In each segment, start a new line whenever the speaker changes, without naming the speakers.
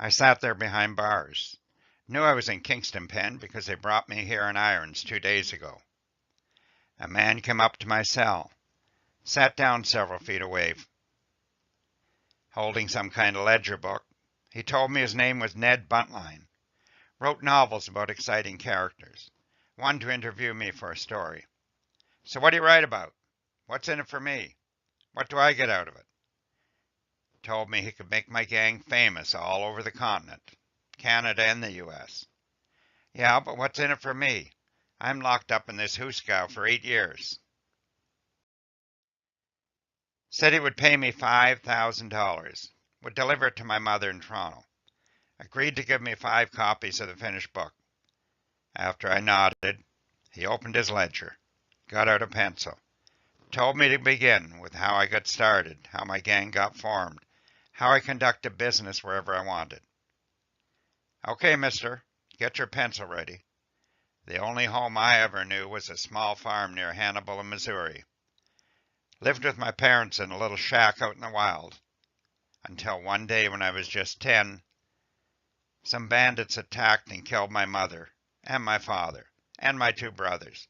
I sat there behind bars. Knew I was in Kingston Pen because they brought me here in irons 2 days ago. A man came up to my cell, sat down several feet away, holding some kind of ledger book. He told me his name was Ned Buntline. Wrote novels about exciting characters. Wanted to interview me for a story. So what do you write about? What's in it for me? What do I get out of it? Told me he could make my gang famous all over the continent, Canada and the US. Yeah, but what's in it for me? I'm locked up in this hoosegow for 8 years. Said he would pay me $5,000. Would deliver it to my mother in Toronto. Agreed to give me 5 copies of the finished book. After I nodded, he opened his ledger, got out a pencil, told me to begin with how I got started, how my gang got formed, how I conducted business wherever I wanted. Okay, mister, get your pencil ready. The only home I ever knew was a small farm near Hannibal in Missouri. Lived with my parents in a little shack out in the wild. Until one day when I was just 10, some bandits attacked and killed my mother and my father and my 2 brothers,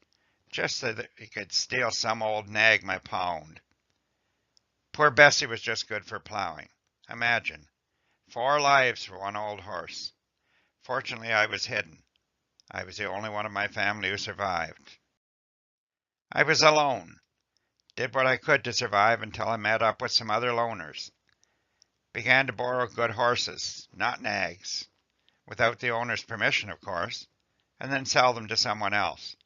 just so that he could steal some old nag my pa owned. Poor Bessie was just good for plowing. Imagine, 4 lives for one old horse. Fortunately, I was hidden. I was the only one of my family who survived. I was alone. Did what I could to survive until I met up with some other loners. Began to borrow good horses, not nags, without the owner's permission, of course, and then sell them to someone else.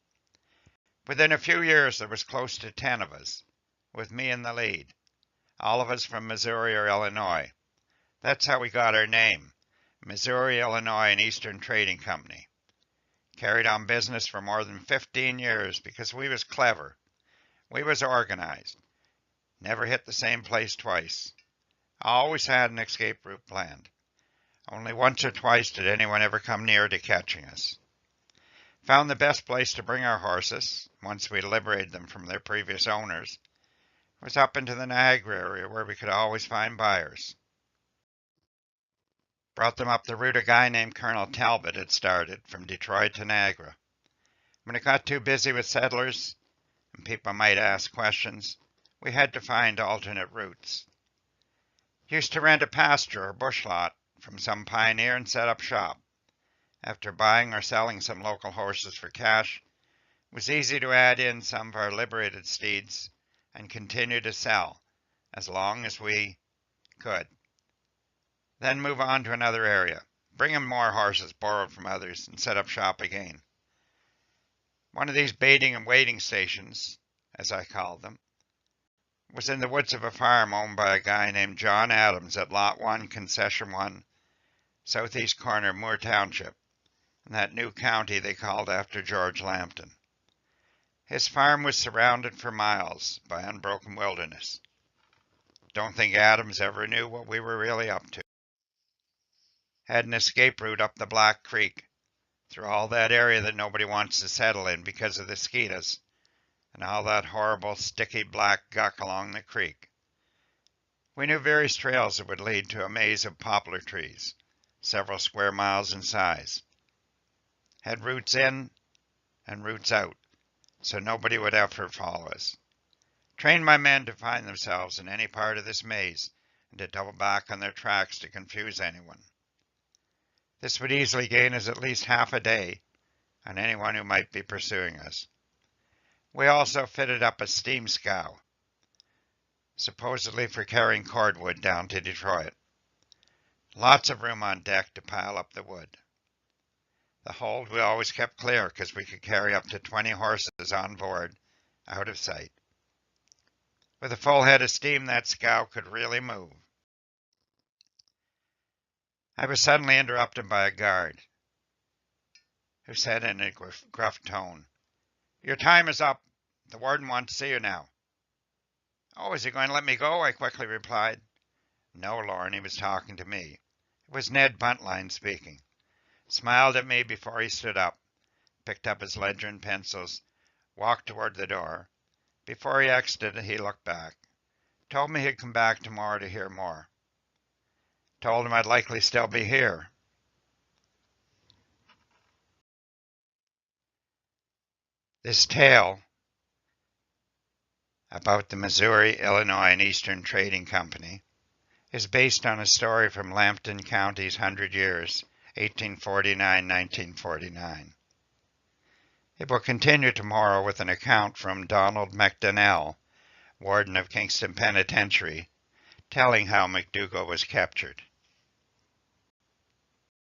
Within a few years, there was close to 10 of us, with me in the lead, all of us from Missouri or Illinois. That's how we got our name, Missouri, Illinois and Eastern Trading Company. Carried on business for more than 15 years because we was clever. We was organized. Never hit the same place twice. Always had an escape route planned. Only once or twice did anyone ever come near to catching us. Found the best place to bring our horses, once we liberated them from their previous owners, was up into the Niagara area where we could always find buyers. Brought them up the route a guy named Colonel Talbot had started from Detroit to Niagara. When it got too busy with settlers, and people might ask questions, we had to find alternate routes. Used to rent a pasture or bush lot from some pioneer and set up shop. After buying or selling some local horses for cash, it was easy to add in some of our liberated steeds and continue to sell as long as we could. Then move on to another area, bring in more horses borrowed from others, and set up shop again. One of these baiting and waiting stations, as I called them, was in the woods of a farm owned by a guy named John Adams at Lot 1, Concession 1, southeast corner of Moore Township, in that new county they called after George Lambton. His farm was surrounded for miles by unbroken wilderness. Don't think Adams ever knew what we were really up to. Had an escape route up the Black Creek, through all that area that nobody wants to settle in because of the skeeters, and all that horrible sticky black guck along the creek. We knew various trails that would lead to a maze of poplar trees, several square miles in size. Had routes in and routes out, so nobody would ever follow us. Trained my men to find themselves in any part of this maze and to double back on their tracks to confuse anyone. This would easily gain us at least half a day on anyone who might be pursuing us. We also fitted up a steam scow, supposedly for carrying cordwood down to Detroit. Lots of room on deck to pile up the wood. The hold we always kept clear because we could carry up to 20 horses on board, out of sight. With a full head of steam, that scow could really move. I was suddenly interrupted by a guard, who said in a gruff tone, "Your time is up. The warden wants to see you now." "Oh, is he going to let me go?" I quickly replied. No, Lauren, he was talking to me. It was Ned Buntline speaking. Smiled at me before he stood up, picked up his ledger and pencils, walked toward the door. Before he exited, he looked back. Told me he'd come back tomorrow to hear more. Told him I'd likely still be here. This tale about the Missouri, Illinois, and Eastern Trading Company is based on a story from Lambton County's 100 Years, 1849–1949. It will continue tomorrow with an account from Donald McDonnell, warden of Kingston Penitentiary, telling how McDougall was captured.